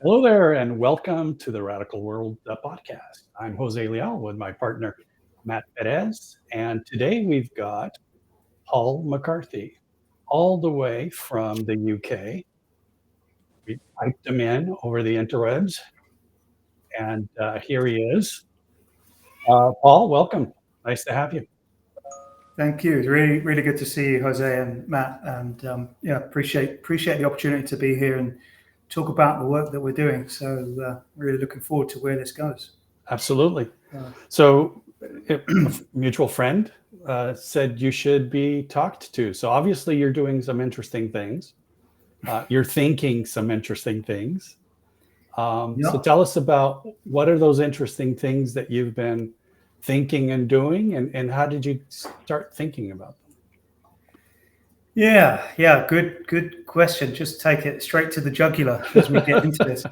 Hello there, and welcome to the Radical World podcast. I'm Jose Leal with my partner, Matt Perez, and today we've got Paul McCarthy, all the way from the UK. We piped him in over the interwebs, and here he is. Paul, welcome. Nice to have you. Thank you. It's really, really good to see you, Jose and Matt. And appreciate the opportunity to be here and talk about the work that we're doing. So really looking forward to where this goes. Absolutely. So a mutual friend said you should be talked to. So obviously you're doing some interesting things. You're thinking some interesting things. So tell us about what are those interesting things that you've been thinking and doing, and how did you start thinking about them? Yeah. Good question. Just take it straight to the jugular as we get into this.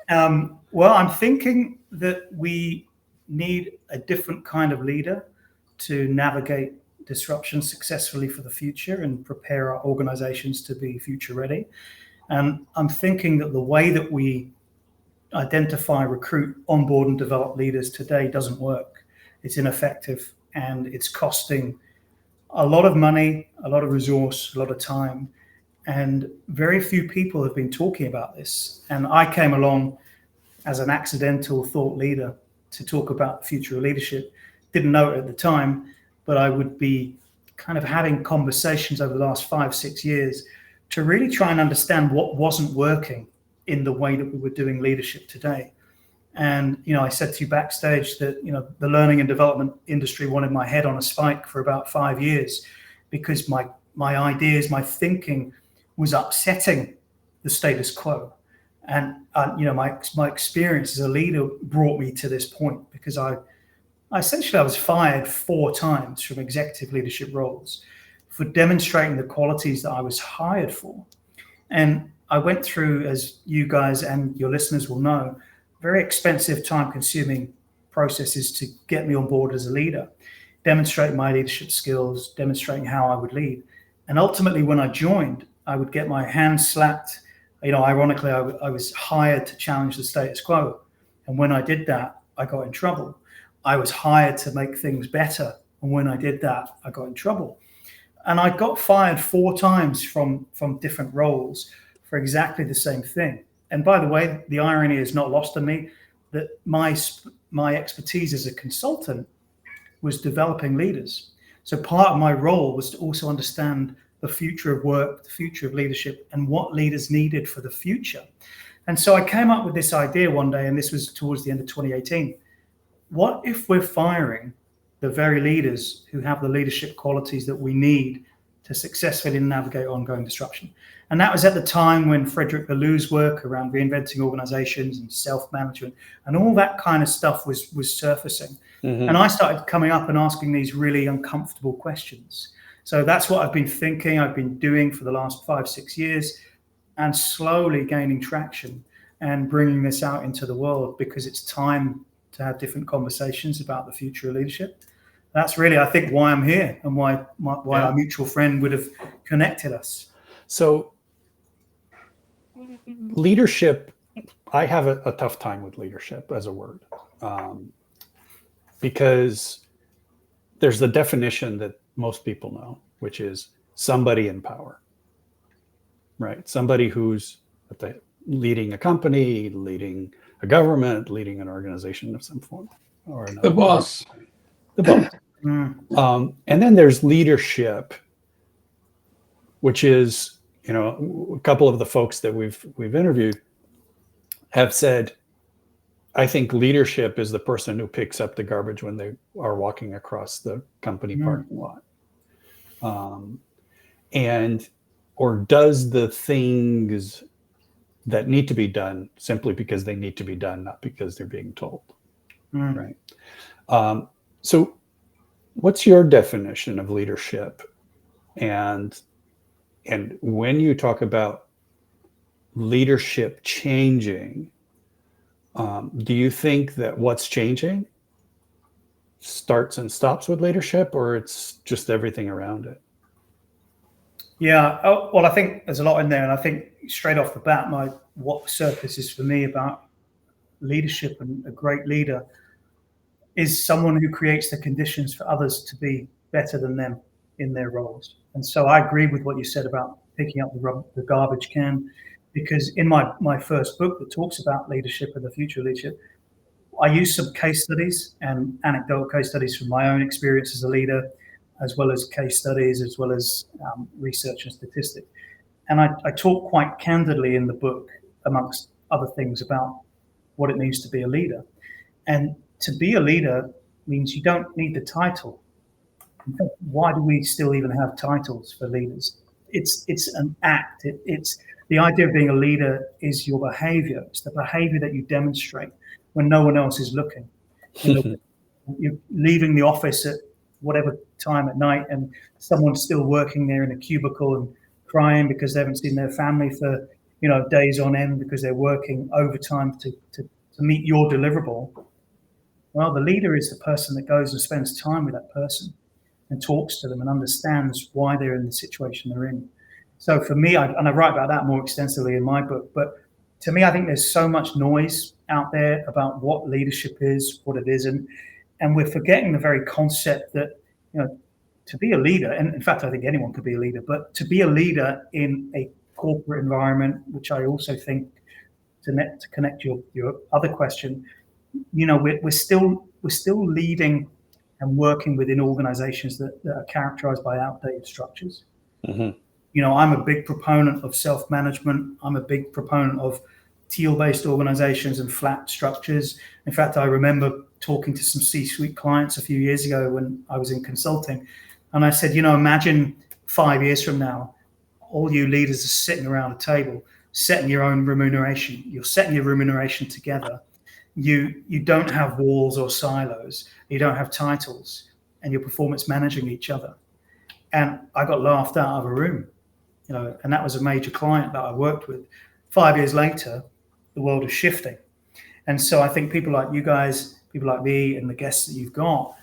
Well, I'm thinking that we need a different kind of leader to navigate disruption successfully for the future and prepare our organizations to be future ready. And I'm thinking that the way that we identify, recruit, onboard, and develop leaders today doesn't work. It's ineffective, and it's costing a lot of money, a lot of resource, a lot of time, and very few people have been talking about this. And I came along as an accidental thought leader to talk about the future of leadership. Didn't know it at the time, but I would be kind of having conversations over the last 5-6 years to really try and understand what wasn't working in the way that we were doing leadership today. And, I said to you backstage that, the learning and development industry wanted my head on a spike for about 5 years because my ideas, my thinking was upsetting the status quo. And, my experience as a leader brought me to this point because I was fired 4 times from executive leadership roles for demonstrating the qualities that I was hired for. And I went through, as you guys and your listeners will know, very expensive, time-consuming processes to get me on board as a leader, demonstrate my leadership skills, demonstrating how I would lead. And ultimately, when I joined, I would get my hands slapped. Ironically, I was hired to challenge the status quo. And when I did that, I got in trouble. I was hired to make things better. And when I did that, I got in trouble. And I got fired 4 times from different roles for exactly the same thing. And by the way, the irony is not lost on me that my expertise as a consultant was developing leaders. So part of my role was to also understand the future of work, the future of leadership, and what leaders needed for the future. And so I came up with this idea one day, and this was towards the end of 2018. What if we're firing the very leaders who have the leadership qualities that we need to successfully navigate ongoing disruption? And that was at the time when Frederick Laloux's work around reinventing organizations and self-management and all that kind of stuff was surfacing. Mm-hmm. And I started coming up and asking these really uncomfortable questions. So that's what I've been thinking, I've been doing for the last 5-6 years, and slowly gaining traction and bringing this out into the world because it's time to have different conversations about the future of leadership. That's really, I think, why I'm here and why our mutual friend would have connected us. So leadership, I have a tough time with leadership as a word because there's the definition that most people know, which is somebody in power, right? Somebody who's leading a company, leading a government, leading an organization of some form or another. The boss. And then there's leadership, which is, a couple of the folks that we've interviewed have said, I think leadership is the person who picks up the garbage when they are walking across the company parking lot. Or does the things that need to be done simply because they need to be done, not because they're being told. Right. So what's your definition of leadership? And when you talk about leadership changing, do you think that what's changing starts and stops with leadership, or it's just everything around it? Yeah, well, I think there's a lot in there, and I think straight off the bat, what surfaces for me about leadership and a great leader is someone who creates the conditions for others to be better than them in their roles. And so I agree with what you said about picking up the garbage can, because in my first book that talks about leadership and the future of leadership, I use some case studies and anecdotal case studies from my own experience as a leader, as well as case studies, as well as research and statistics. And I talk quite candidly in the book, amongst other things, about what it means to be a leader. And to be a leader means you don't need the title. In fact, why do we still even have titles for leaders? It's an act. It's the idea of being a leader is your behavior. It's the behavior that you demonstrate when no one else is looking. You're leaving the office at whatever time at night, and someone's still working there in a cubicle and crying because they haven't seen their family for days on end because they're working overtime to meet your deliverable. Well, the leader is the person that goes and spends time with that person and talks to them and understands why they're in the situation they're in. So for me, I write about that more extensively in my book, but to me, I think there's so much noise out there about what leadership is, what it isn't, and we're forgetting the very concept that, to be a leader, and in fact, I think anyone could be a leader, but to be a leader in a corporate environment, which I also think, to connect your other question, we're still leading and working within organizations that are characterized by outdated structures. Mm-hmm. I'm a big proponent of self-management. I'm a big proponent of teal-based organizations and flat structures. In fact, I remember talking to some C-suite clients a few years ago when I was in consulting, and I said, imagine 5 years from now, all you leaders are sitting around a table, setting your own remuneration. You're setting your remuneration together. You don't have walls or silos. You don't have titles, and you're performance managing each other. And I got laughed out of a room, and that was a major client that I worked with. 5 years later, the world is shifting. And so I think people like you guys, people like me, and the guests that you've got,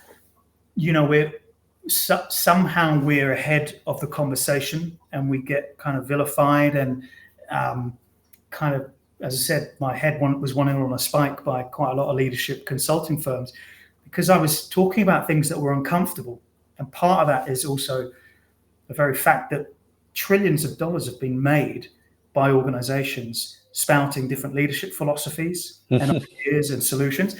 somehow we're ahead of the conversation, and we get kind of vilified and kind of, as I said, my head was wanting on a spike by quite a lot of leadership consulting firms, because I was talking about things that were uncomfortable. And part of that is also the very fact that trillions of dollars have been made by organizations spouting different leadership philosophies and ideas and solutions.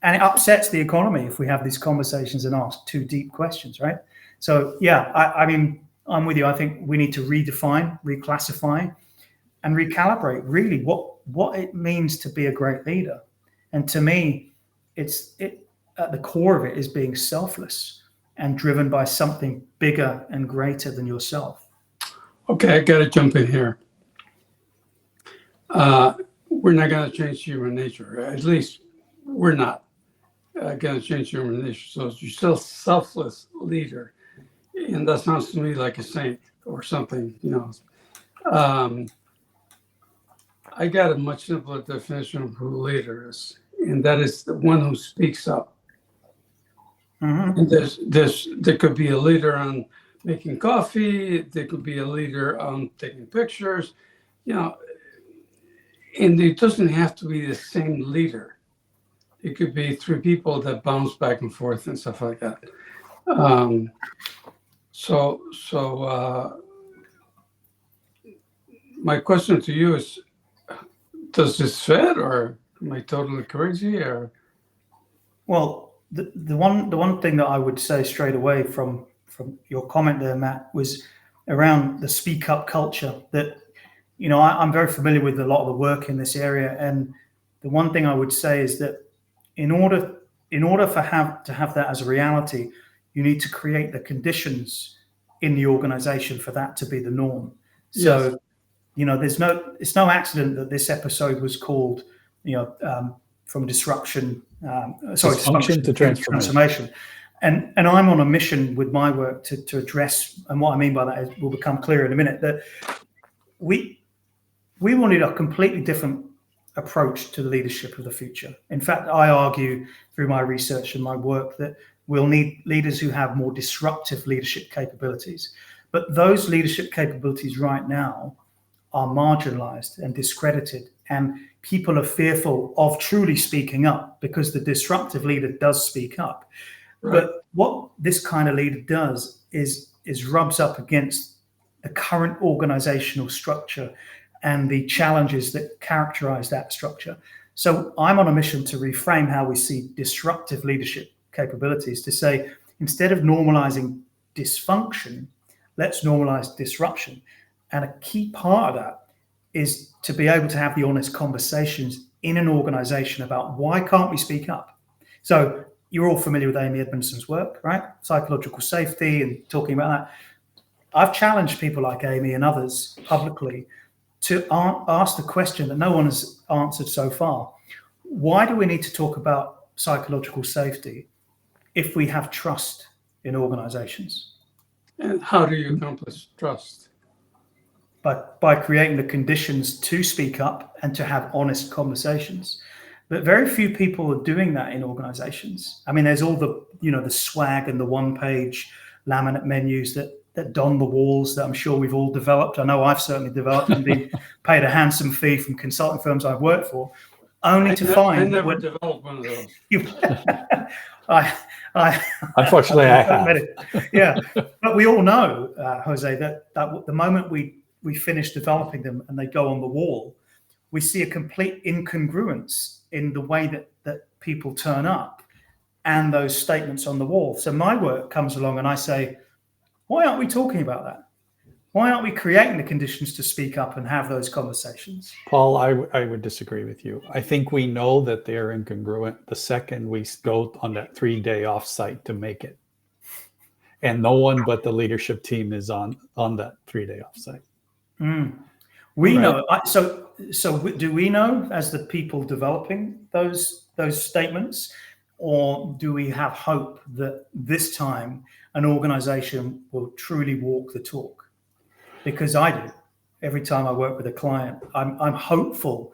And it upsets the economy if we have these conversations and ask too deep questions, right? So, yeah, I mean, I'm with you. I think we need to redefine, reclassify, and recalibrate really what it means to be a great leader. And to me, it at the core of it is being selfless and driven by something bigger and greater than yourself. Okay, I got to jump in here. We're not going to change human nature. At least we're not going to change human nature. So you're still selfless leader. And that sounds to me like a saint or something, I got a much simpler definition of who a leader is, and that is the one who speaks up. Mm-hmm. And there could be a leader on making coffee. There could be a leader on taking pictures, and it doesn't have to be the same leader. It could be three people that bounce back and forth and stuff like that. So my question to you is, does this fit, or am I totally crazy? Or well, the one thing that I would say straight away from your comment there, Matt, was around the speak up culture. That I'm very familiar with a lot of the work in this area, and the one thing I would say is that in order to have that as a reality, you need to create the conditions in the organization for that to be the norm. So. Yes. It's no accident that this episode was called, from disruption, Disfunction to transformation. And I'm on a mission with my work to address, and what I mean by that will become clear in a minute, that we wanted a completely different approach to the leadership of the future. In fact, I argue through my research and my work that we'll need leaders who have more disruptive leadership capabilities. But those leadership capabilities right now are marginalized and discredited and people are fearful of truly speaking up because the disruptive leader does speak up. Right. But what this kind of leader does is rubs up against the current organizational structure and the challenges that characterize that structure. So I'm on a mission to reframe how we see disruptive leadership capabilities, to say, instead of normalizing dysfunction, let's normalize disruption. And a key part of that is to be able to have the honest conversations in an organization about why can't we speak up? So you're all familiar with Amy Edmondson's work, right? Psychological safety and talking about that. I've challenged people like Amy and others publicly to ask the question that no one has answered so far. Why do we need to talk about psychological safety if we have trust in organizations? And how do you accomplish trust? But by creating the conditions to speak up and to have honest conversations. But very few people are doing that in organizations. I mean, there's all the, the swag and the one-page laminate menus that don the walls that I'm sure we've all developed. I know I've certainly developed and been paid a handsome fee from consulting firms I've worked for, only to find. I never developed one of those. Unfortunately, I have. Yeah, but we all know, Jose, that the moment we finish developing them and they go on the wall, we see a complete incongruence in the way that people turn up and those statements on the wall. So my work comes along and I say, why aren't we talking about that? Why aren't we creating the conditions to speak up and have those conversations? Paul, I would disagree with you. I think we know that they're incongruent the second we go on that 3-day offsite to make it. And no one but the leadership team is on that 3-day offsite. We know. So do we know, as the people developing those statements, or do we have hope that this time an organization will truly walk the talk? Because I do. Every time I work with a client, I'm hopeful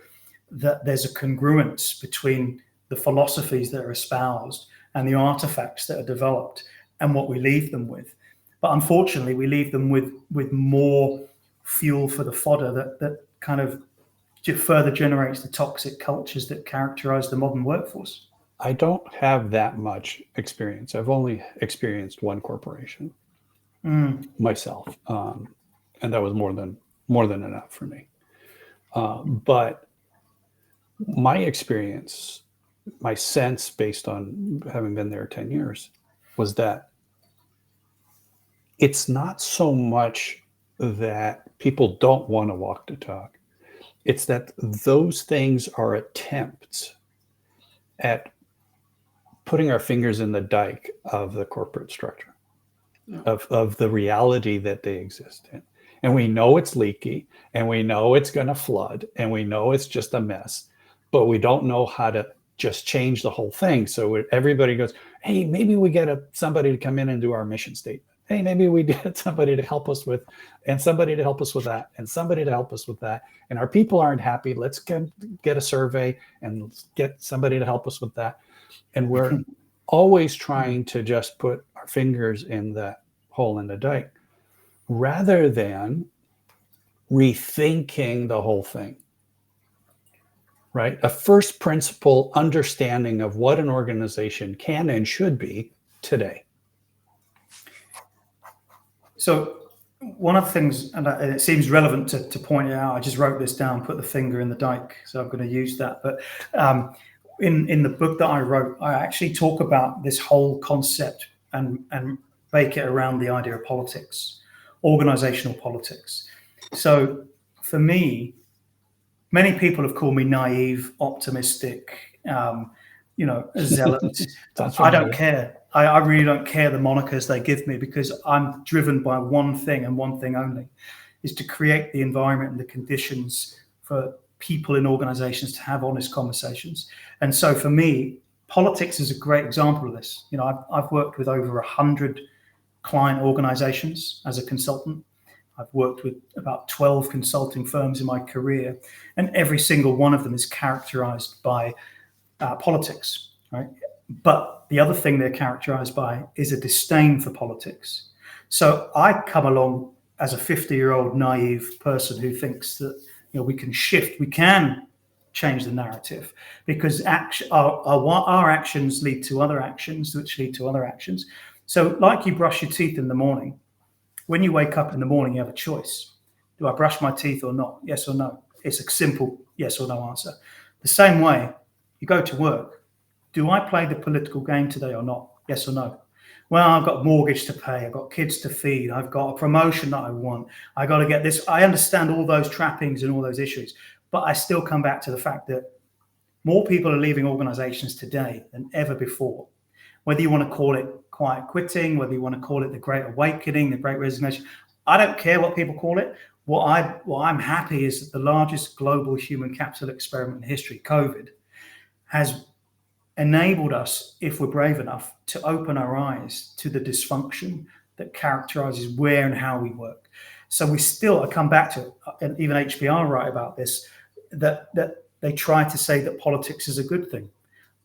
that there's a congruence between the philosophies that are espoused and the artifacts that are developed and what we leave them with. But unfortunately, we leave them with more fuel for the fodder that kind of further generates the toxic cultures that characterize the modern workforce. I don't have that much experience. I've only experienced one corporation myself, and that was more than enough for me. But my experience, my sense, based on having been there 10 years, was that it's not so much that people don't want to walk the talk. It's that those things are attempts at putting our fingers in the dike of the corporate structure, of the reality that they exist in. And we know it's leaky, and we know it's going to flood, and we know it's just a mess, but we don't know how to just change the whole thing. So everybody goes, hey, maybe we get somebody to come in and do our mission statement. Hey, maybe we get somebody to help us with, and somebody to help us with that, and somebody to help us with that. And our people aren't happy. Let's get a survey and get somebody to help us with that. And we're always trying to just put our fingers in that hole in the dike rather than rethinking the whole thing, right? A first principle understanding of what an organization can and should be today. So one of the things, and it seems relevant to point it out, I just wrote this down, put the finger in the dike, so I'm going to use that. But in the book that I wrote, I actually talk about this whole concept and bake it around the idea of politics, organizational politics. So for me, many people have called me naive, optimistic, a zealot. I don't care. I really don't care the monikers they give me, because I'm driven by one thing and one thing only, is to create the environment and the conditions for people in organizations to have honest conversations. And so for me, politics is a great example of this. I've worked with over 100 client organizations as a consultant. I've worked with about 12 consulting firms in my career, and every single one of them is characterized by politics, right? But the other thing they're characterized by is a disdain for politics. So I come along as a 50-year-old naive person who thinks that we can shift, we can change the narrative, because our actions lead to other actions, which lead to other actions. So like you brush your teeth in the morning, when you wake up in the morning, you have a choice. Do I brush my teeth or not? Yes or no. It's a simple yes or no answer. The same way, you go to work. Do I play the political game today or not? Yes or no? Well, I've got a mortgage to pay. I've got kids to feed. I've got a promotion that I want. I got to get this. I understand all those trappings and all those issues, but I still come back to the fact that more people are leaving organizations today than ever before. Whether you want to call it quiet quitting, whether you want to call it the Great Awakening, the Great Resignation, I don't care what people call it. What I'm happy is that the largest global human capital experiment in history, COVID, has enabled us, if we're brave enough, to open our eyes to the dysfunction that characterizes where and how we work. So we still, I come back to, and even HBR write about this, that they try to say that politics is a good thing.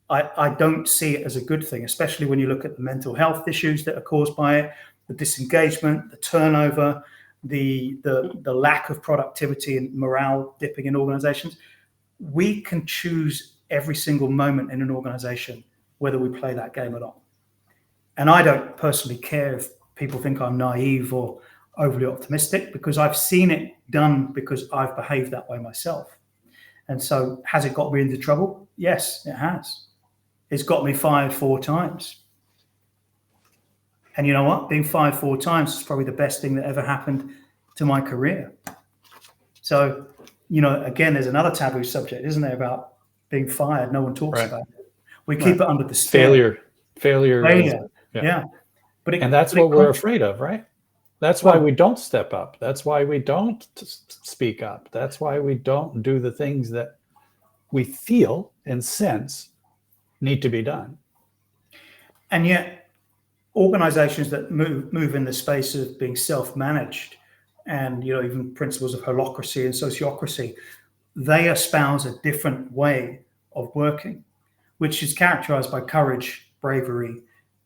I don't see it as a good thing, especially when you look at the mental health issues that are caused by it, the disengagement, the turnover, the lack of productivity and morale dipping in organizations. We can choose every single moment in an organization whether we play that game or not. And I don't personally care if people think I'm naive or overly optimistic, because I've seen it done because I've behaved that way myself. And so has it got me into trouble? Yes, it has. It's got me fired 4 times. And you know what? Being fired 4 times is probably the best thing that ever happened to my career. So, you know, again, there's another taboo subject, isn't there, about being fired? No one talks about it. We keep it under the stairs. Failure. Yeah. And that's what we're afraid of, right? That's why we don't step up. That's why we don't speak up. That's why we don't do the things that we feel and sense need to be done. And yet, organizations that move in the space of being self-managed, and you know, even principles of holacracy and sociocracy, they espouse a different way of working, which is characterized by courage, bravery,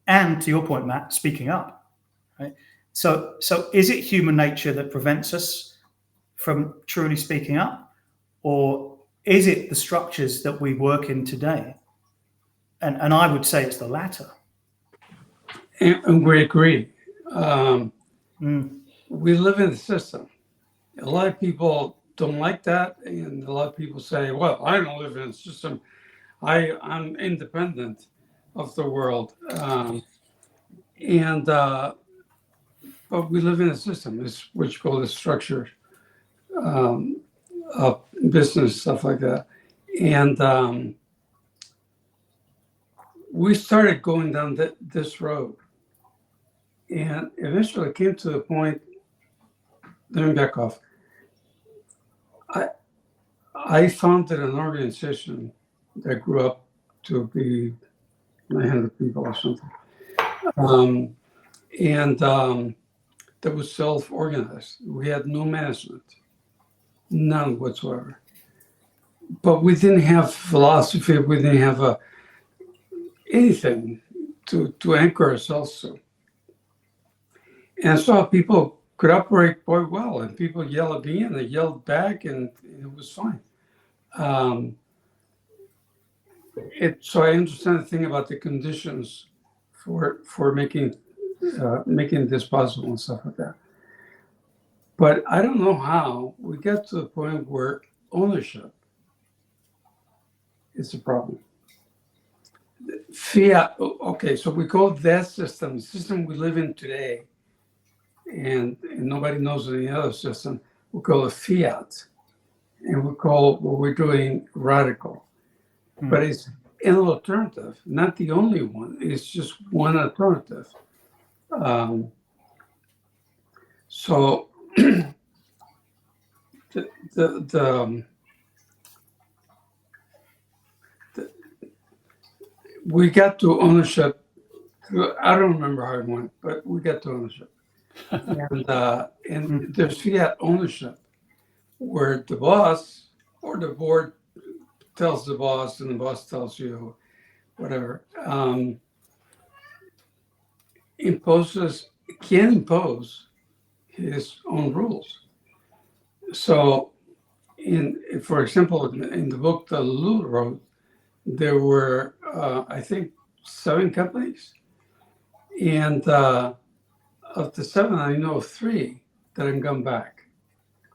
and, to your point, Matt, speaking up. Right? So is it human nature that prevents us from truly speaking up, or is it the structures that we work in today? And I would say it's the latter. And we agree. We live in the system. A lot of people don't like that, and a lot of people say, well, I don't live in the system. I'm independent of the world. But we live in a system, which you call the structure of business, stuff like that. And we started going down this road. And eventually came to the point, let me back off. I founded an organization that grew up to be 900 people or something. That was self-organized. We had no management, none whatsoever. But we didn't have philosophy. We didn't have anything to anchor ourselves to. And so people could operate quite well, and people yell at me, and they yelled back, and it was fine. So I understand the thing about the conditions for making this possible and stuff like that. But I don't know how we get to the point where ownership is a problem. Fiat, okay, so we call that system, the system we live in today, and nobody knows any other system, we call it fiat, and we call what we're doing radical. But it's an alternative, not the only one. It's just one alternative. So we got to ownership. I don't remember how it went, but we got to ownership. And there's fiat ownership, where the boss or the board tells the boss, and the boss tells you, whatever, can impose his own rules. So, for example, in the book that Lou wrote, there were, I think, 7 companies. And of the 7, I know of 3 that have come back.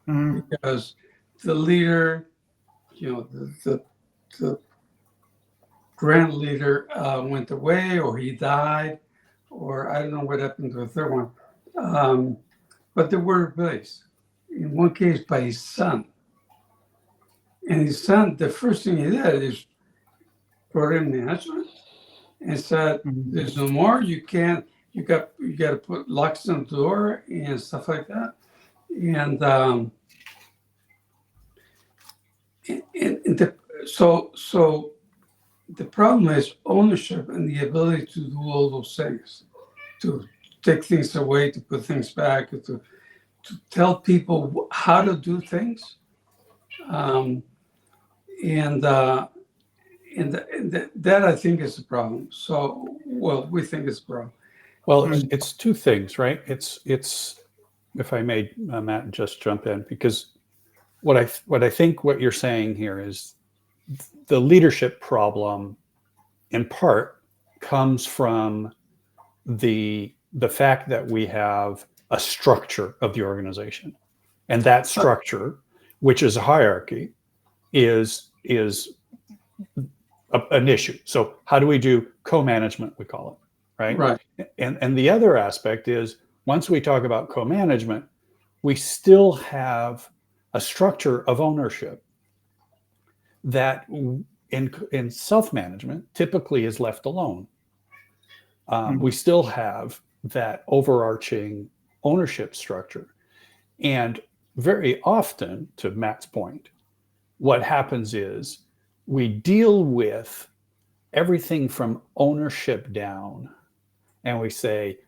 Because the leader, the grand leader went away, or he died, or I don't know what happened to the 3rd one. But they were replaced. In one case by his son. And his son, the first thing he did is program management and said, there's no more, you got to put locks on the door and stuff like that. And so the problem is ownership and the ability to do all those things, to take things away, to put things back, to tell people how to do things. That I think is the problem. So, well, we think it's a problem. Well, it's 2 things, right? It's if I may, Matt, just jump in, because what I think what you're saying here is the leadership problem, in part, comes from the fact that we have a structure of the organization, and that structure, which is a hierarchy, is an issue. So how do we do co-management, we call it, right? Right. And the other aspect is, once we talk about co-management, we still have a structure of ownership that in self-management typically is left alone. We still have that overarching ownership structure. And very often, to Matt's point, what happens is we deal with everything from ownership down, and we say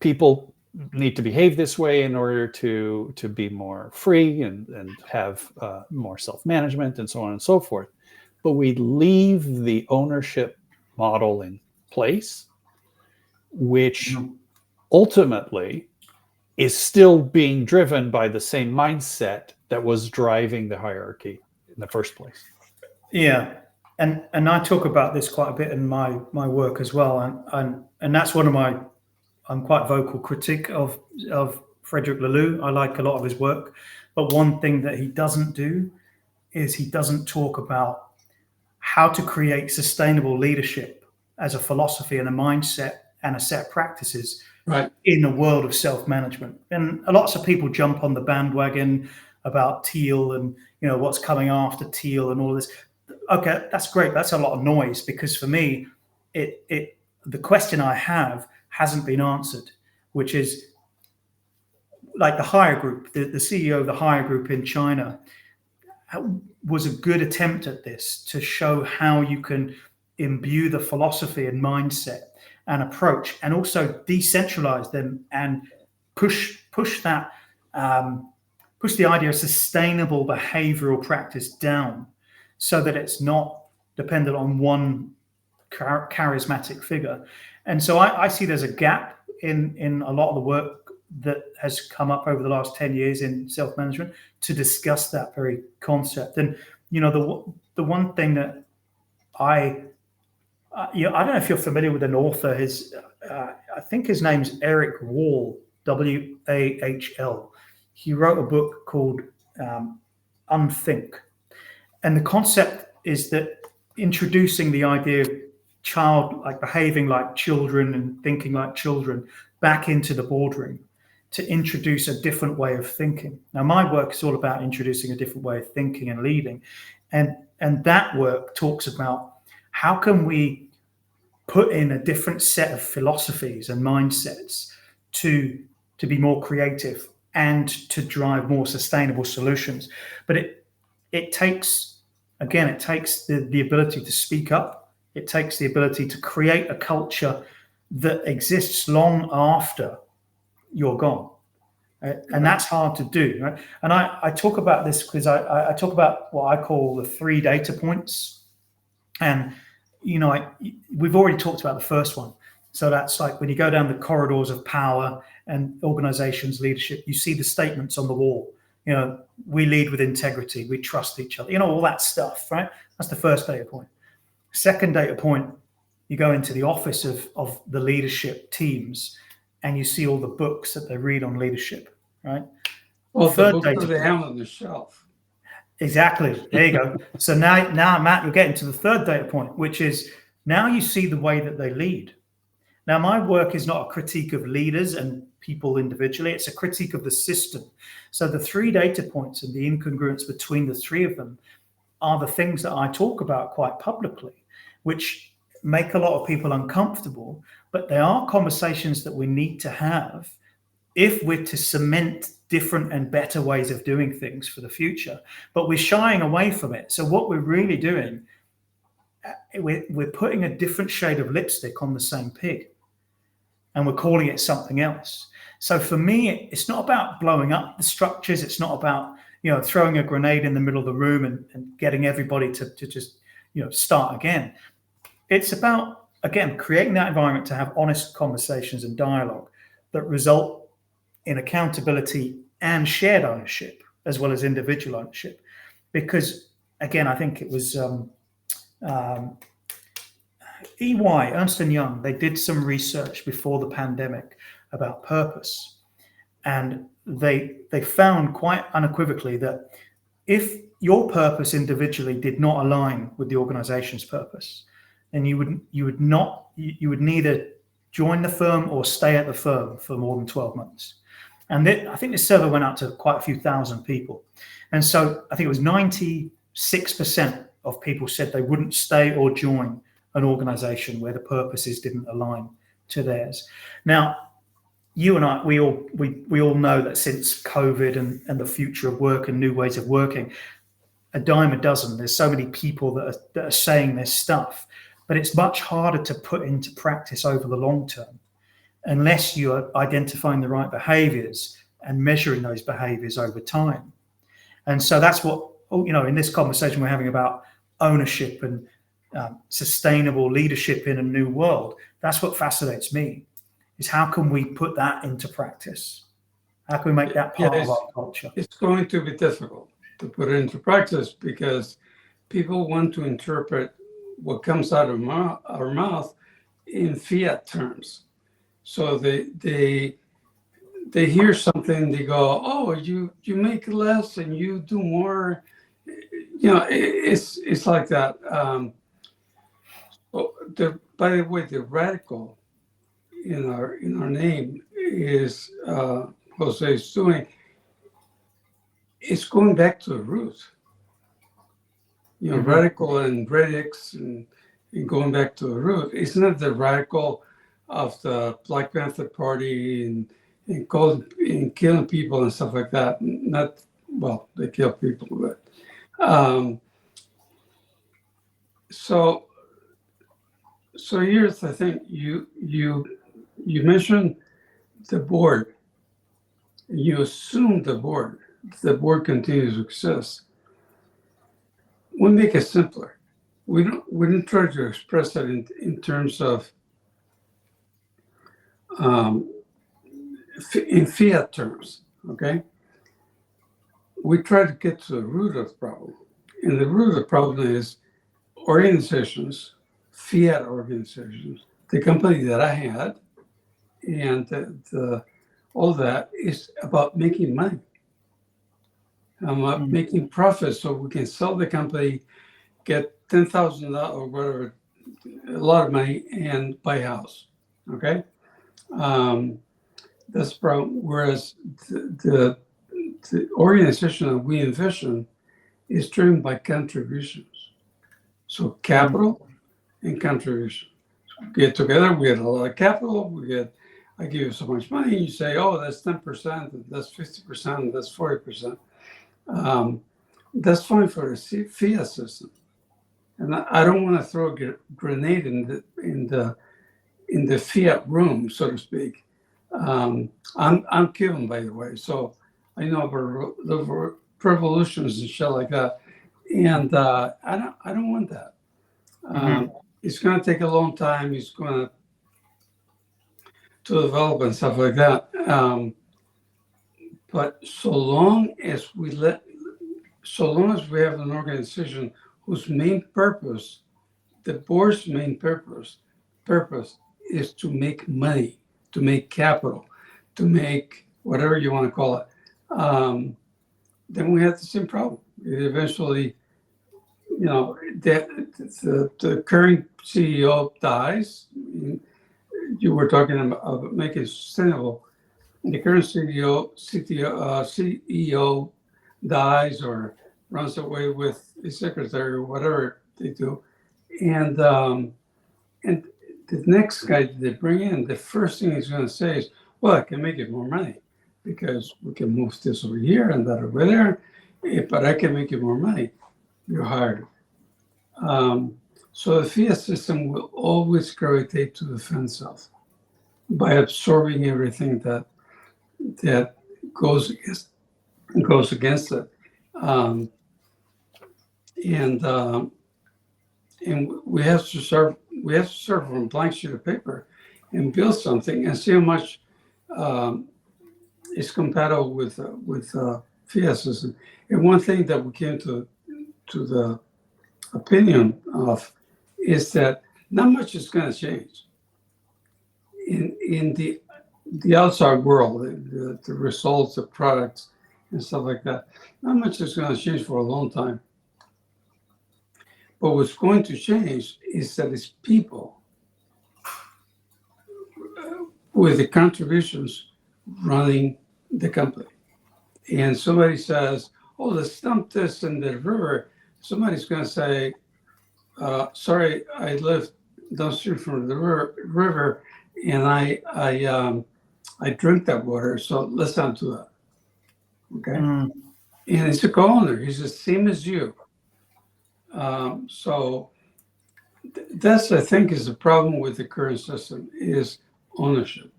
people need to behave this way in order to be more free and have more self-management and so on and so forth. But we leave the ownership model in place, which ultimately is still being driven by the same mindset that was driving the hierarchy in the first place. Yeah, and I talk about this quite a bit in my work as well, and that's one of my, I'm quite vocal critic of Frederick Laloux. I like a lot of his work, but one thing that he doesn't do is he doesn't talk about how to create sustainable leadership as a philosophy and a mindset and a set of practices in a world of self-management. And lots of people jump on the bandwagon about Teal and what's coming after Teal and all this. Okay, that's great. That's a lot of noise, because for me, the question I have hasn't been answered, which is like the higher group, the CEO of the higher group in China was a good attempt at this, to show how you can imbue the philosophy and mindset and approach, and also decentralize them and push the idea of sustainable behavioral practice down, so that it's not dependent on one charismatic figure. And so I see there's a gap in a lot of the work that has come up over the last 10 years in self-management to discuss that very concept. And the one thing that I don't know if you're familiar with an author. I think his name's Eric Wahl, Wahl. He wrote a book called Unthink. And the concept is that introducing the idea of behaving like children and thinking like children back into the boardroom, to introduce a different way of thinking. Now, my work is all about introducing a different way of thinking and leading. And that work talks about how can we put in a different set of philosophies and mindsets to be more creative and to drive more sustainable solutions. But it takes the ability to speak up. It takes the ability to create a culture that exists long after you're gone. And that's hard to do. Right? And I talk about this because I talk about what I call the 3 data points. And, we've already talked about the first one. So that's like when you go down the corridors of power and organizations, leadership, you see the statements on the wall. we lead with integrity, we trust each other, all that stuff, right? That's the first data point. Second data point, you go into the office of the leadership teams and you see all the books that they read on leadership, right? Well, Third the book data that they point. have on the shelf. Exactly. There you go. So now, Matt, we're getting to the third data point, which is now you see the way that they lead. Now, my work is not a critique of leaders and people individually. It's a critique of the system. So the three data points and the incongruence between the three of them are the things that I talk about quite publicly, which make a lot of people uncomfortable, but they are conversations that we need to have if we're to cement different and better ways of doing things for the future. But we're shying away from it. So what we're really doing, we're putting a different shade of lipstick on the same pig, and we're calling it something else. So for me, it's not about blowing up the structures. It's not about throwing a grenade in the middle of the room and getting everybody to just start again. It's about, again, creating that environment to have honest conversations and dialogue that result in accountability and shared ownership as well as individual ownership. Because again, I think it was EY, Ernst & Young, they did some research before the pandemic about purpose. And they found quite unequivocally that if your purpose individually did not align with the organization's purpose, then you would neither join the firm or stay at the firm for more than 12 months. And I think this survey went out to quite a few thousand people. And so I think it was 96% of people said they wouldn't stay or join an organization where the purposes didn't align to theirs. Now, you and I, we all know that since COVID and the future of work and new ways of working, a dime a dozen, there's so many people that are saying this stuff, but it's much harder to put into practice over the long term unless you are identifying the right behaviors and measuring those behaviors over time. And so that's what, in this conversation we're having about ownership and sustainable leadership in a new world, that's what fascinates me, is how can we put that into practice? How can we make that part of our culture? It's going to be difficult to put it into practice because people want to interpret what comes out of our mouth in fiat terms. So they hear something, they go, "Oh, you make less and you do more." It's like that. By the way, the radical in our name is Jose is doing. It's going back to the root. Radical and radix and going back to the root. It's not the radical of the Black Panther Party and killing people and stuff like that. Not, well, they kill people, but so here's the thing. You mentioned the board. You assume the board continues to exist. We make it simpler. We don't try to express that in terms of in fiat terms, okay? We try to get to the root of the problem. And the root of the problem is organizations, fiat organizations, the company that I had, and all that is about making money. Making profits so we can sell the company, get $10,000 or whatever, a lot of money, and buy a house, okay? That's the problem. Whereas the organization that we envision is driven by contributions. So capital and contribution. Get together, we get a lot of capital, I give you so much money, and you say, oh, that's 10%, that's 50%, that's 40%. That's fine for a fiat system. And I don't want to throw a grenade in the fiat room, so to speak. I'm Cuban, by the way, so I know about the revolutions and shit like that. And I don't want that. It's going to take a long time. It's going to develop and stuff like that. But so long as we have an organization whose main purpose, the board's main purpose is to make money, to make capital, to make whatever you want to call it, then we have the same problem. Eventually, the current CEO dies. You were talking about making it sustainable. The current CEO dies or runs away with his secretary or whatever they do, and the next guy they bring in, the first thing he's going to say is, "Well, I can make it more money because we can move this over here and that over there, but I can make it more money." You're hired. So the fiat system will always gravitate to defend itself by absorbing everything that goes against it, and we have to start from a blank sheet of paper and build something and see how much is compatible with fiat system. And one thing that we came to the opinion of is that not much is going to change in the outside world, the results, the products, and stuff like that. Not much is going to change for a long time. But what's going to change is that it's people with the contributions running the company. And somebody says, "Oh, let's dump this in the river." Somebody's going to say, "Sorry, I live downstream from the river, and I drink that water, so let's not do that." Okay, and it's a co-owner. He's the same as you. So that's, I think, is the problem with the current system is ownership.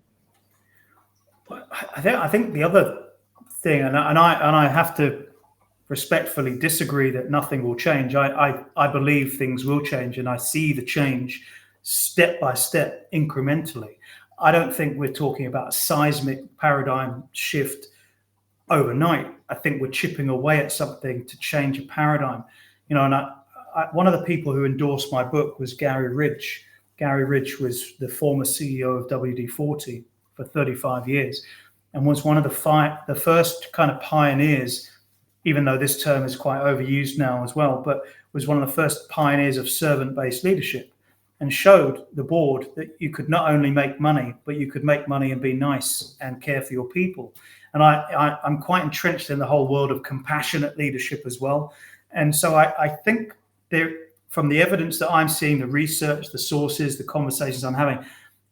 But I think the other thing, and I have to respectfully disagree that nothing will change. I believe things will change, and I see the change step by step, incrementally. I don't think we're talking about a seismic paradigm shift overnight. I think we're chipping away at something to change a paradigm. And one of the people who endorsed my book was Gary Ridge. Gary Ridge was the former CEO of WD-40 for 35 years and was one of the first kind of pioneers, even though this term is quite overused now as well, but was one of the first pioneers of servant-based leadership and showed the board that you could not only make money, but you could make money and be nice and care for your people. And I'm quite entrenched in the whole world of compassionate leadership as well. And so I think from the evidence that I'm seeing, the research, the sources, the conversations I'm having,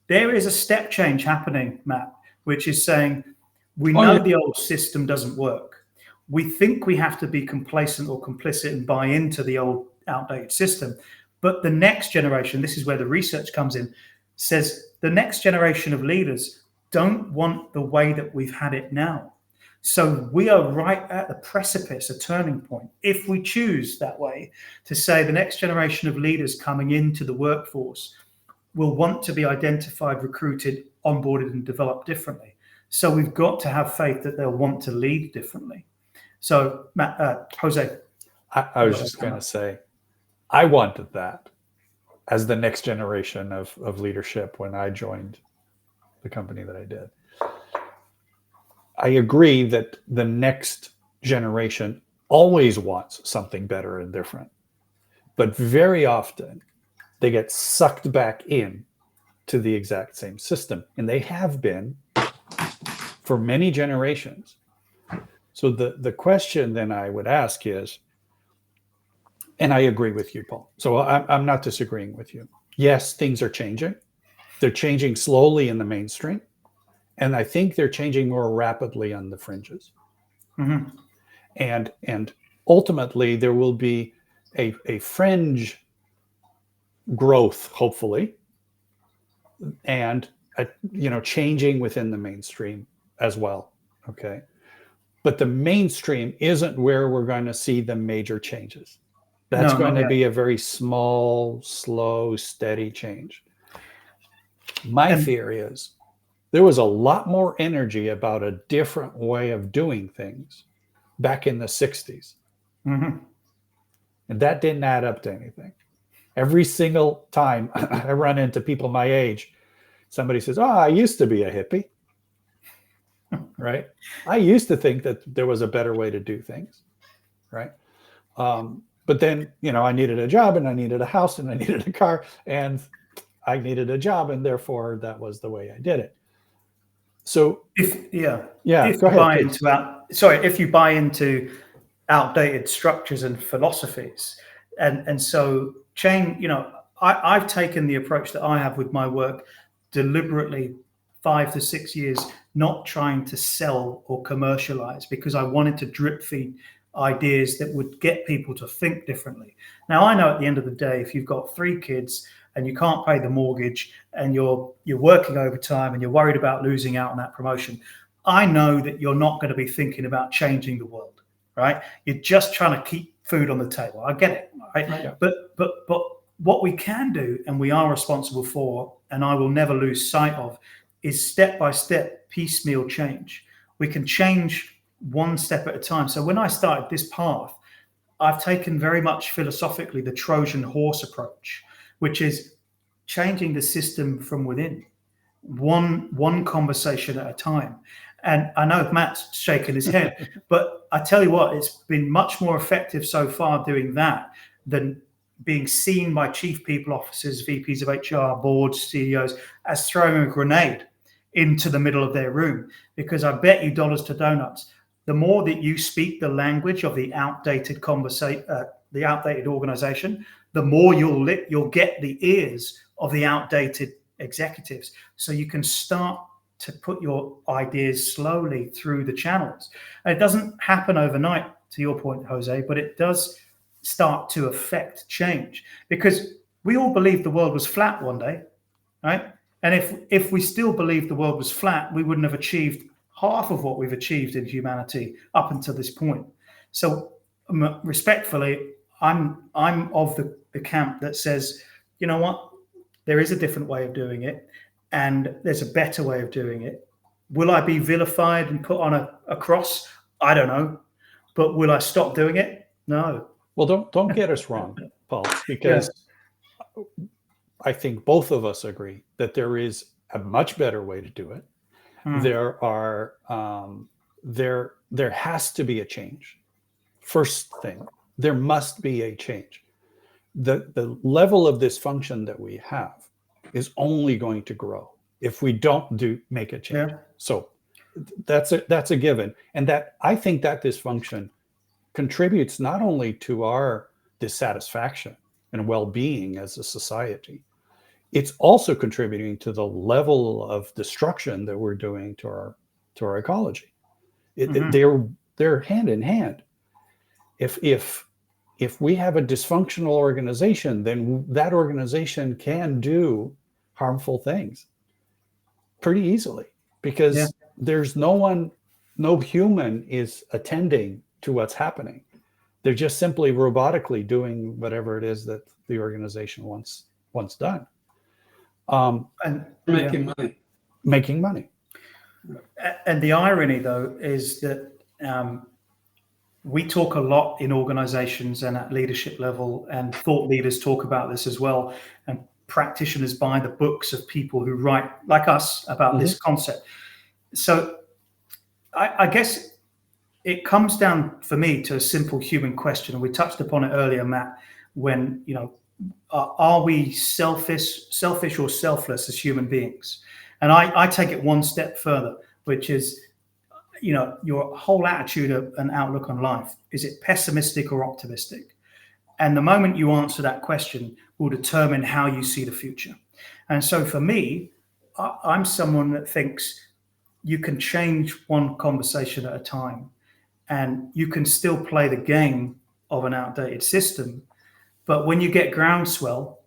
there is a step change happening, Matt, which is saying we know the old system doesn't work. We think we have to be complacent or complicit and buy into the old outdated system. But the next generation, this is where the research comes in, says the next generation of leaders don't want the way that we've had it now. So we are right at the precipice, a turning point. If we choose that way to say the next generation of leaders coming into the workforce will want to be identified, recruited, onboarded, and developed differently. So we've got to have faith that they'll want to lead differently. So, Matt, Jose. I was just going to say, I wanted that as the next generation of leadership when I joined the company that I did. I agree that the next generation always wants something better and different, but very often they get sucked back in to the exact same system, and they have been for many generations. So the question then I would ask is, and I agree with you, Paul. So I'm not disagreeing with you. Yes, things are changing. They're changing slowly in the mainstream. And I think they're changing more rapidly on the fringes. Mm-hmm. And ultimately, there will be a fringe growth, hopefully, and changing within the mainstream as well. Okay. But the mainstream isn't where we're going to see the major changes. That's going to be a very small, slow, steady change. My fear is there was a lot more energy about a different way of doing things back in the 60s. Mm-hmm. And that didn't add up to anything. Every single time I run into people my age, somebody says, "Oh, I used to be a hippie." Right? I used to think that there was a better way to do things. Right? But then, I needed a job and I needed a house and I needed a car and I needed a job, and therefore that was the way I did it. So If go you ahead, buy please. if you buy into outdated structures and philosophies, and so change, I've taken the approach that I have with my work deliberately 5 to 6 years, not trying to sell or commercialize, because I wanted to drip feed ideas that would get people to think differently. Now, I know at the end of the day, if you've got 3 kids and you can't pay the mortgage and you're working overtime and you're worried about losing out on that promotion, I know that you're not going to be thinking about changing the world, right? You're just trying to keep food on the table. I get it, right? Yeah. But what we can do, and we are responsible for, and I will never lose sight of, is step-by-step piecemeal change. We can change one step at a time. So when I started this path, I've taken very much philosophically the Trojan horse approach, which is changing the system from within, one conversation at a time. And I know Matt's shaking his head, but I tell you what, it's been much more effective so far doing that than being seen by chief people officers, VPs of HR, boards, CEOs, as throwing a grenade into the middle of their room. Because I bet you dollars to donuts, the more that you speak the language of the outdated the outdated organization, the more you'll get the ears of the outdated executives. So you can start to put your ideas slowly through the channels. And it doesn't happen overnight, to your point, Jose, but it does start to affect change, because we all believed the world was flat one day, right? And if we still believed the world was flat, we wouldn't have achieved half of what we've achieved in humanity up until this point. So respectfully, I'm of the camp that says, you know what, there is a different way of doing it, and there's a better way of doing it. Will I be vilified and put on a cross? I don't know. But will I stop doing it? No. Well, don't get us wrong, Paul, because I think both of us agree that there is a much better way to do it. There are there has to be a change. First thing, there must be a change. The level of dysfunction that we have is only going to grow if we don't make a change. So that's a given, and that I think that dysfunction contributes not only to our dissatisfaction and well-being as a society, it's also contributing to the level of destruction that we're doing to our ecology. They're hand in hand. If we have a dysfunctional organization, then that organization can do harmful things pretty easily, because there's no human is attending to what's happening. They're just simply robotically doing whatever it is that the organization wants done. And making money. And the irony, though, is that we talk a lot in organizations and at leadership level, and thought leaders talk about this as well, and practitioners buy the books of people who write like us about this concept. So I guess it comes down for me to a simple human question, and we touched upon it earlier, Matt, when, are we selfish or selfless as human beings? And I take it one step further, which is, your whole attitude and outlook on life. Is it pessimistic or optimistic? And the moment you answer that question will determine how you see the future. And so for me, I'm someone that thinks you can change one conversation at a time, and you can still play the game of an outdated system. But when you get groundswell,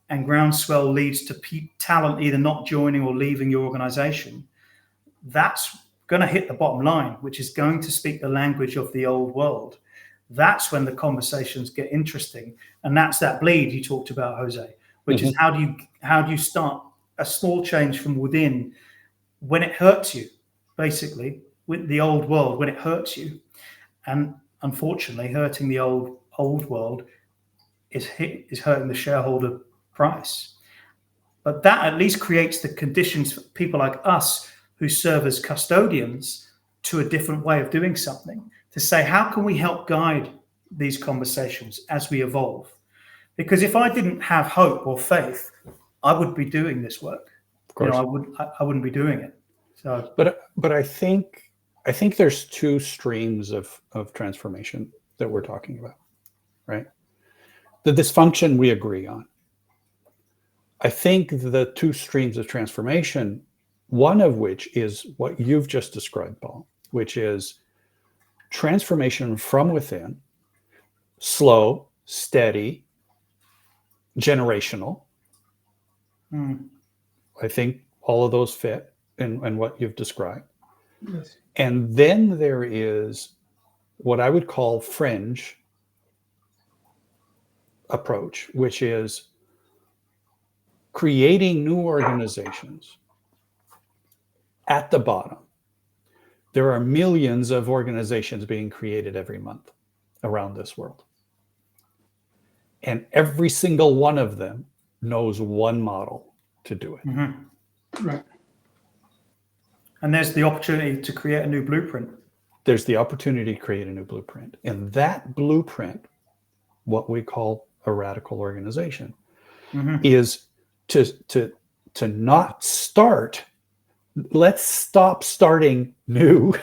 and groundswell leads to talent either not joining or leaving your organization, that's going to hit the bottom line, which is going to speak the language of the old world. That's when the conversations get interesting. And that's that bleed you talked about, Jose, which is how do you start a small change from within when it hurts you, basically, with the old world, when it hurts you. And unfortunately, hurting the old world is hurting the shareholder price. But that at least creates the conditions for people like us who serve as custodians to a different way of doing something, to say, how can we help guide these conversations as we evolve? Because if I didn't have hope or faith, I would be doing this work. Of course. I wouldn't be doing it. So, but I think there's two streams of transformation that we're talking about, right? The dysfunction we agree on. I think the two streams of transformation, one of which is what you've just described, Paul, which is transformation from within, slow, steady, generational. I think all of those fit in what you've described. Yes. And then there is what I would call fringe approach, which is creating new organizations at the bottom. There are millions of organizations being created every month around this world. And every single one of them knows one model to do it. Mm-hmm. Right. And there's the opportunity to create a new blueprint. There's the opportunity to create a new blueprint. And that blueprint, what we call a radical organization, is to not start. Let's stop starting new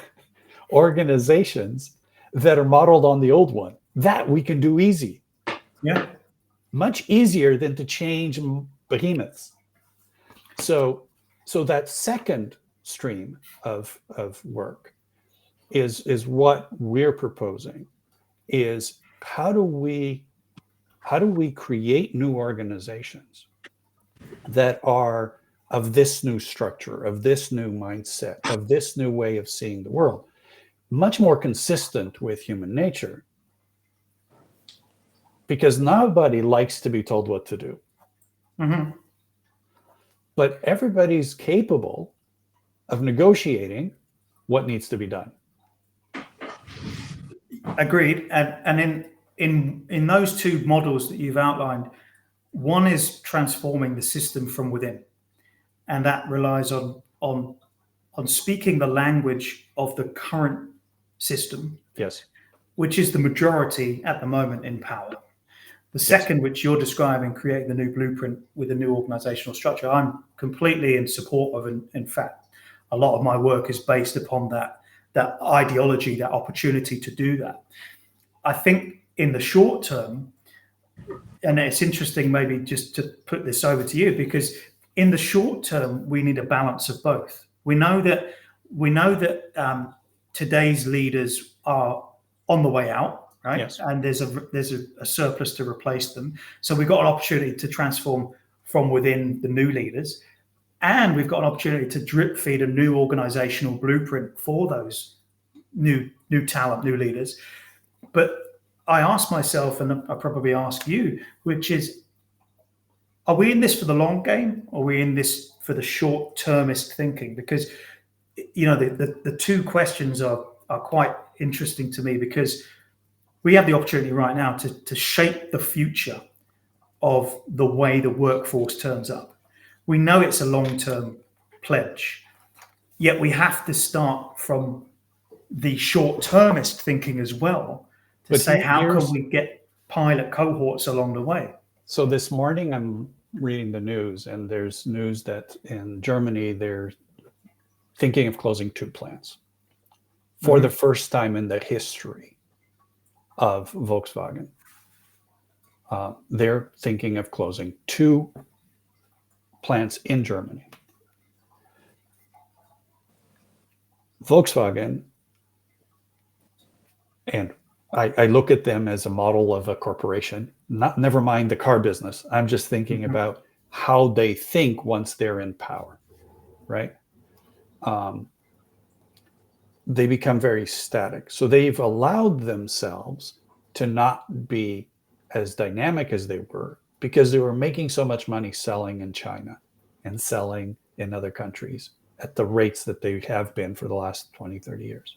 organizations that are modeled on the old one. That we can do easy. Yeah. Much easier than to change behemoths. So that second stream of work is what we're proposing, is how do we create new organizations that are of this new structure, of this new mindset, of this new way of seeing the world, much more consistent with human nature, because nobody likes to be told what to do. But everybody's capable of negotiating what needs to be done. Agreed. And in those two models that you've outlined, one is transforming the system from within, and that relies on speaking the language of the current system. Yes. Which is the majority at the moment in power. The second, which you're describing, creating the new blueprint with a new organizational structure, I'm completely in support of. And in fact, a lot of my work is based upon that ideology, that opportunity to do that. I think in the short term, and it's interesting maybe just to put this over to you, because in the short term, we need a balance of both. We know that today's leaders are on the way out, right? Yes. And there's a surplus to replace them. So we've got an opportunity to transform from within the new leaders, and we've got an opportunity to drip feed a new organizational blueprint for those new talent, new leaders. But I ask myself, and I probably ask you, which is, are we in this for the long game, or are we in this for the short-termist thinking? Because, the two questions are quite interesting to me, because we have the opportunity right now to shape the future of the way the workforce turns up. We know it's a long-term pledge, yet we have to start from the short-termist thinking as well to say, how can we get pilot cohorts along the way? So this morning I'm reading the news, and there's news that in Germany they're thinking of closing 2 plants for the first time in the history of Volkswagen. They're thinking of closing 2 plants in Germany. Volkswagen, and I look at them as a model of a corporation, never mind the car business. I'm just thinking about how they think once they're in power, right? They become very static. So they've allowed themselves to not be as dynamic as they were, because they were making so much money selling in China and selling in other countries at the rates that they have been for the last 20, 30 years.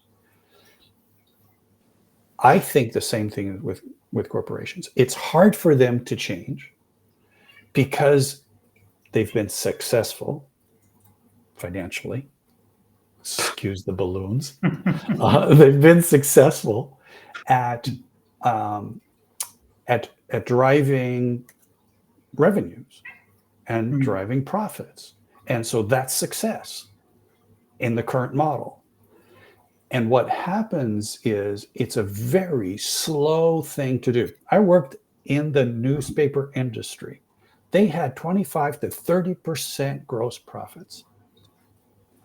I think the same thing with corporations. It's hard for them to change because they've been successful financially. Excuse the balloons. They've been successful at driving revenues and driving profits. And so that's success in the current model. And what happens is it's a very slow thing to do. I worked in the newspaper industry. They had 25 to 30% gross profits.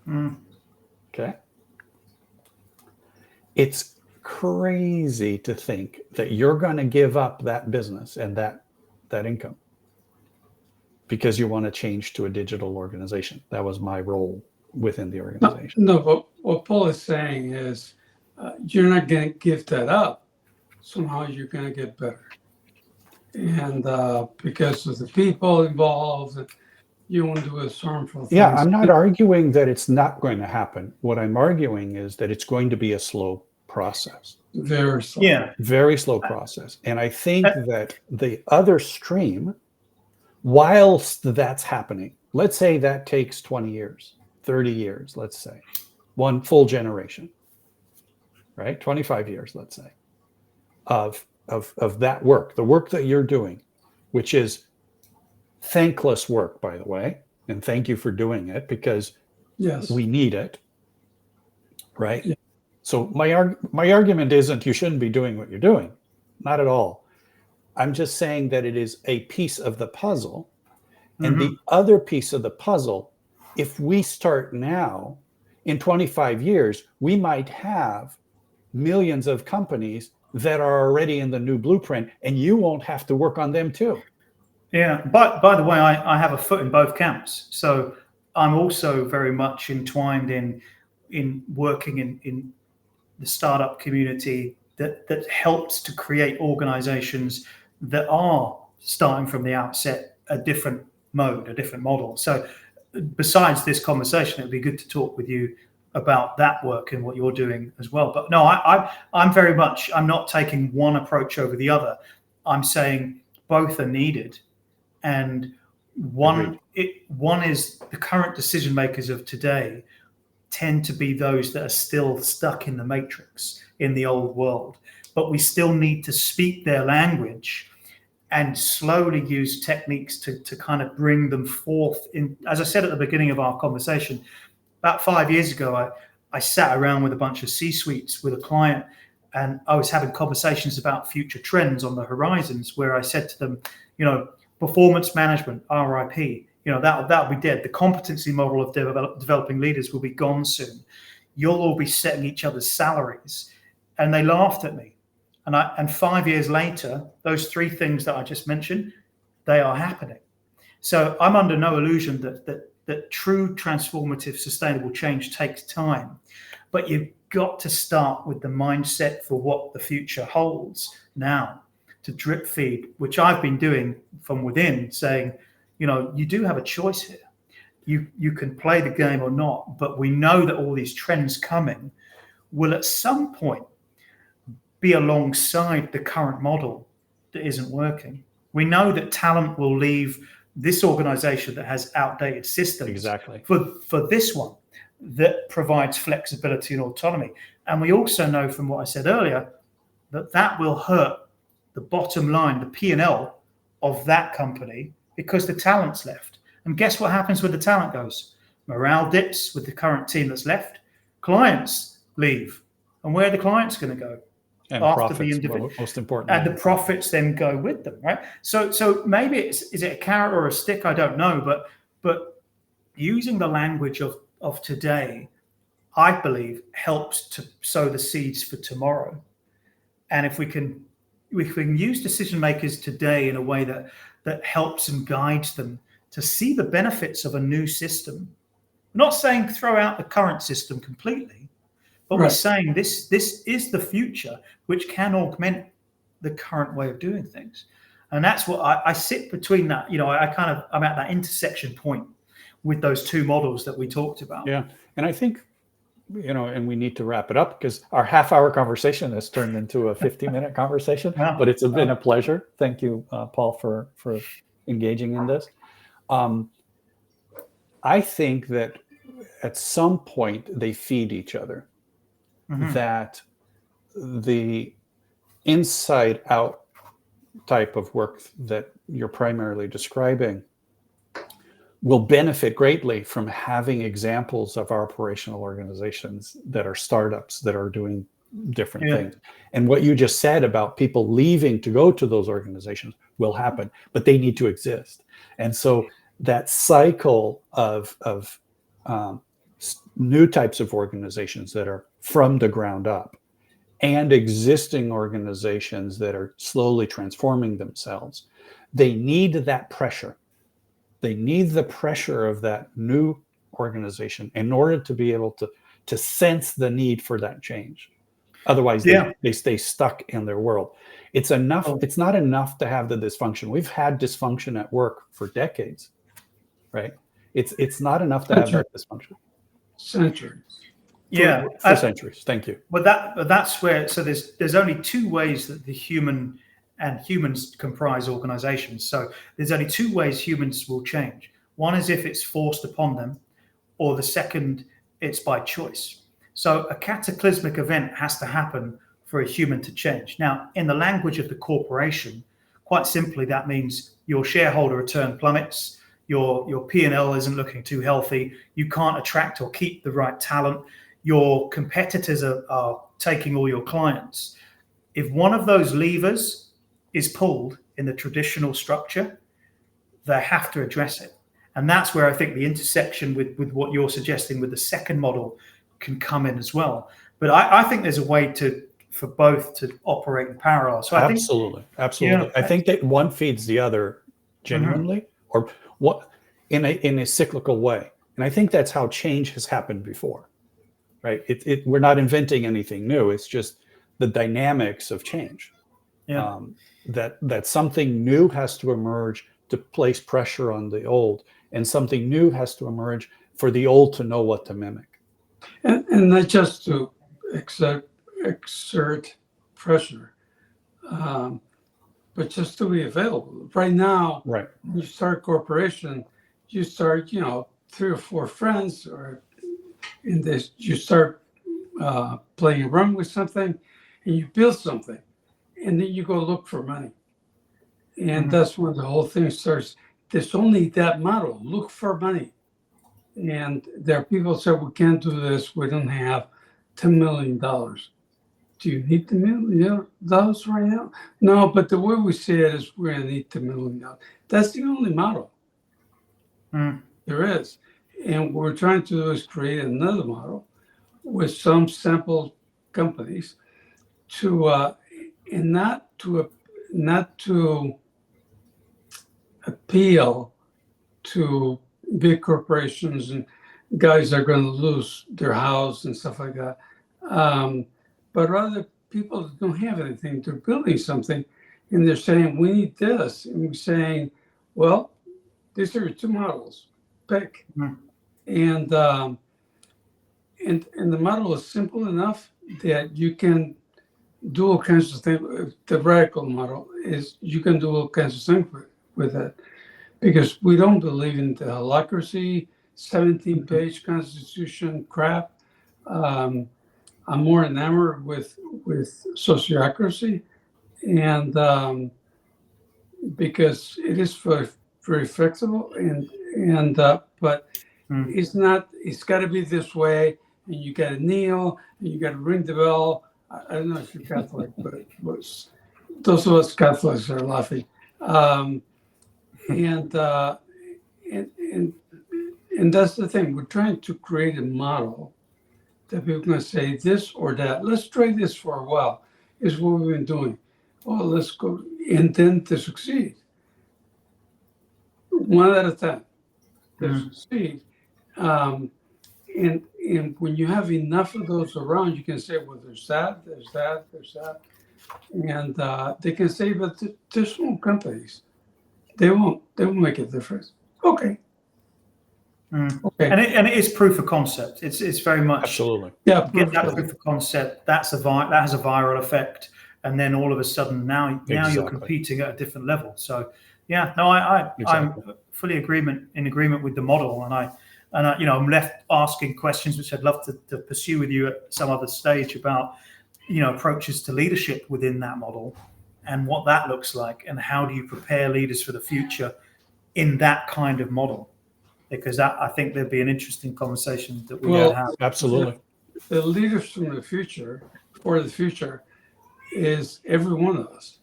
Okay. It's crazy to think that you're going to give up that business and that income because you want to change to a digital organization. That was my role within the organization. No, but what Paul is saying is you're not going to give that up. Somehow you're going to get better. And because of the people involved, you won't do as harmful things. Yeah, I'm not arguing that it's not going to happen. What I'm arguing is that it's going to be a slow process. Very slow. Yeah. Very slow process. And I think that the other stream, whilst that's happening, let's say that takes 20 years, 30 years, let's say, one full generation, right? 25 years, let's say, of that work, the work that you're doing, which is thankless work, by the way, and thank you for doing it because we need it, right? Yeah. So my argument isn't you shouldn't be doing what you're doing, not at all. I'm just saying that it is a piece of the puzzle, and the other piece of the puzzle, if we start now, in 25 years, we might have millions of companies that are already in the new blueprint, and you won't have to work on them too. Yeah, but by the way, I have a foot in both camps. So I'm also very much entwined in working in the startup community that helps to create organizations that are starting from the outset a different mode, a different model. So besides this conversation, it would be good to talk with you about that work and what you're doing as well. But no, I'm not taking one approach over the other. I'm saying both are needed. And one is the current decision makers of today tend to be those that are still stuck in the matrix, in the old world. But we still need to speak their language and slowly use techniques to kind of bring them forth. As I said at the beginning of our conversation, about 5 years ago, I sat around with a bunch of C-suites with a client, and I was having conversations about future trends on the horizons where I said to them, performance management, RIP, that'll be dead. The competency model of developing leaders will be gone soon. You'll all be setting each other's salaries. And they laughed at me. And 5 years later, those three things that I just mentioned, they are happening. So I'm under no illusion that true transformative sustainable change takes time. But you've got to start with the mindset for what the future holds now, to drip feed, which I've been doing from within, saying, you do have a choice here. You can play the game or not, but we know that all these trends coming will at some point be alongside the current model that isn't working. We know that talent will leave this organization that has outdated systems for this one that provides flexibility and autonomy. And we also know from what I said earlier that will hurt the bottom line, the P&L of that company, because the talent's left. And guess what happens when the talent goes? Morale dips with the current team that's left. Clients leave. And where are the clients going to go? And after profits, the individual, most important. And the profits then go with them, right? So maybe is it a carrot or a stick? I don't know. But using the language of today, I believe, helps to sow the seeds for tomorrow. And if we can use decision makers today in a way that helps and guides them to see the benefits of a new system. I'm not saying throw out the current system completely, but we're saying this is the future, which can augment the current way of doing things. And that's what I sit between that. I'm at that intersection point with those two models that we talked about. Yeah. And I think, and we need to wrap it up because our half-hour conversation has turned into a 50-minute conversation, Wow. but it's been a pleasure. Thank you, Paul, for engaging in this. I think that at some point they feed each other, that the inside out type of work that you're primarily describing will benefit greatly from having examples of operational organizations that are startups that are doing different things. And what you just said about people leaving to go to those organizations will happen, but they need to exist. And so that cycle of new types of organizations that are from the ground up and existing organizations that are slowly transforming themselves, they need that pressure. They need the pressure of that new organization in order to be able to sense the need for that change. Otherwise, they stay stuck in their world. It's enough. It's not enough to have the dysfunction. We've had dysfunction at work for decades, right? It's not enough to have that dysfunction. Centuries. For centuries. Thank you. But that's where, so there's only two ways that humans comprise organizations. So there's only two ways humans will change. One is if it's forced upon them, or the second, it's by choice. So a cataclysmic event has to happen for a human to change. Now, in the language of the corporation, quite simply, that means your shareholder return plummets, your P&L isn't looking too healthy, you can't attract or keep the right talent, your competitors are taking all your clients. If one of those levers is pulled in the traditional structure, they have to address it. And that's where I think the intersection with what you're suggesting with the second model can come in as well. But I think there's a way for both to operate in parallel. So absolutely. I think that one feeds the other genuinely, or what in a cyclical way. And I think that's how change has happened before, right? We're not inventing anything new. It's just the dynamics of change. That something new has to emerge to place pressure on the old, and something new has to emerge for the old to know what to mimic. And not just to exert pressure, but just to be available. Right now, when you start a corporation, you start, 3 or 4 friends, or in this, you start playing around with something, and you build something, and then you go look for money. And that's when the whole thing starts. There's only that model, look for money. And there are people who say, we can't do this, we don't have $10 million. Do you need $10 million right now? No, but the way we see it is we're going to need $10 million. That's the only model there is. And what we're trying to do is create another model with some sample companies and not to appeal to big corporations and guys are going to lose their house and stuff like that. But rather people that don't have anything, they're building something and they're saying, we need this. And we're saying, well, these are your 2 models, pick. And the model is simple enough that you can do all kinds of things. The radical model is you can do all kinds of things with it, because we don't believe in the holacracy, 17-page constitution crap. I'm more enamored with sociocracy, and because it is very flexible, but it's not. It's got to be this way, and you got to kneel, and you got to ring the bell. I don't know if you're Catholic, but those of us Catholics are laughing. And that's the thing. We're trying to create a model that people can say this or that. Let's try this for a while. Is what we've been doing. Well, let's go, and then to succeed, one at a time. To succeed, and when you have enough of those around, you can say, well, there's that, and they can say, but there's small companies. They won't make a difference. Okay. Okay. And it is proof of concept. It's very much Absolutely. Yeah. get that proof of concept. That has a viral effect, and then all of a sudden now you're Exactly. competing at a different level. So yeah, no, I'm fully in agreement with the model, and I'm left asking questions which I'd love to pursue with you at some other stage about approaches to leadership within that model and what that looks like, and how do you prepare leaders for the future in that kind of model. Because I think there'd be an interesting conversation that we gotta have. Absolutely. The leaders from the future, for the future, is every one of us.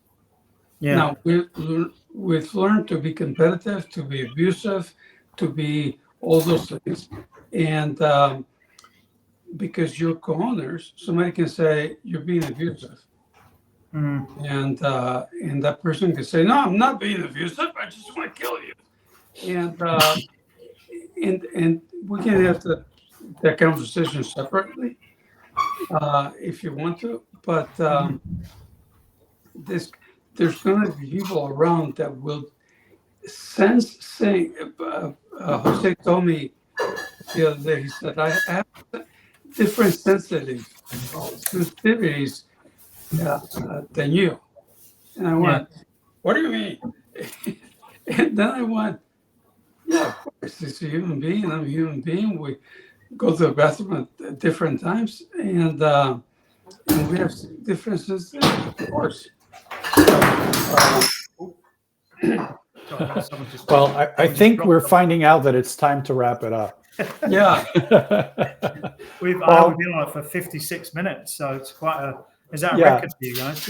Yeah. Now, we've learned to be competitive, to be abusive, to be all those things. And because you're co-owners, somebody can say you're being abusive. And that person can say, no, I'm not being abusive. I just want to kill you. And we can have that conversation separately if you want to. But there's going to be people around that will sense saying. Jose told me the other day. He said, I have different sensitivities than you. And I went, what do you mean? And then I went, yeah, of course, it's a human being. I'm a human being. We go to the bathroom at different times, and we have differences, of course. Well, I think we're finding out that it's time to wrap it up. Yeah. We've been on it for 56 minutes, so it's is that a record for you guys?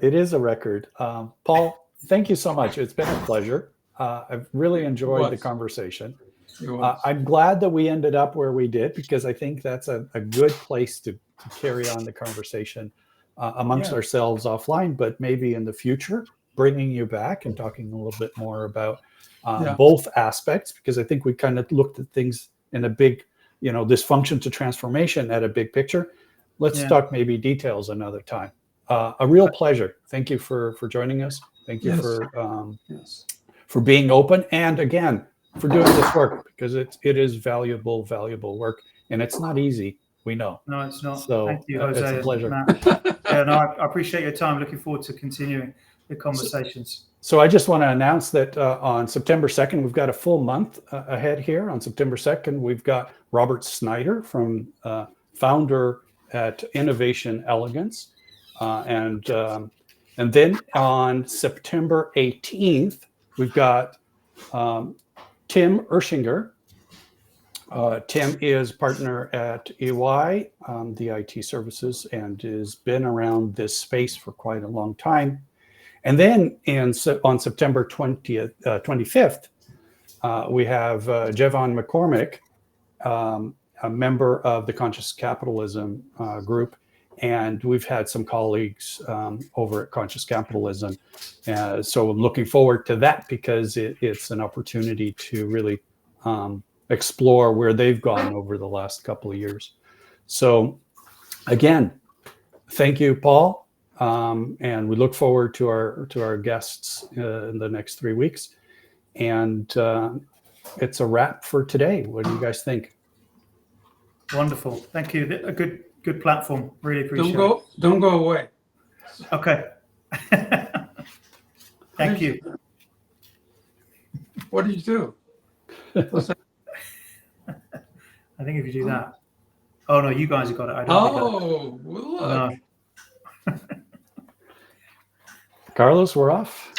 It is a record. Paul, thank you so much. It's been a pleasure. I've really enjoyed the conversation. I'm glad that we ended up where we did, because I think that's a good place to carry on the conversation amongst ourselves offline, but maybe in the future, bringing you back and talking a little bit more about both aspects, because I think we kind of looked at things in a big, dysfunction to transformation at a big picture. Let's talk maybe details another time. A real pleasure. Thank you for joining us. Thank you for being open, and again, for doing this work, because it is valuable work, and it's not easy. We know. No, it's not. So thank you, Jose. It's a pleasure. I appreciate your time. Looking forward to continuing the conversations. So I just want to announce that on September 2nd, we've got a full month ahead here. On September 2nd, we've got Robert Snyder, founder at Innovation Elegance, and then on September 18th, we've got Tim Urschinger. Tim is partner at EY, the IT services, and has been around this space for quite a long time. And then on September 25th, we have Jevon McCormick, a member of the Conscious Capitalism group. And we've had some colleagues over at Conscious Capitalism. So I'm looking forward to that, because it's an opportunity to really explore where they've gone over the last couple of years. So again, thank you, Paul. And we look forward to our guests in the next 3 weeks. And it's a wrap for today. What do you guys think? Wonderful. Thank you. A good platform. Really appreciate it. Don't go away. Okay. Thank you. What do you do? I think if you do that. Oh no, you guys have got it. I don't. Well, look. No. Carlos, we're off.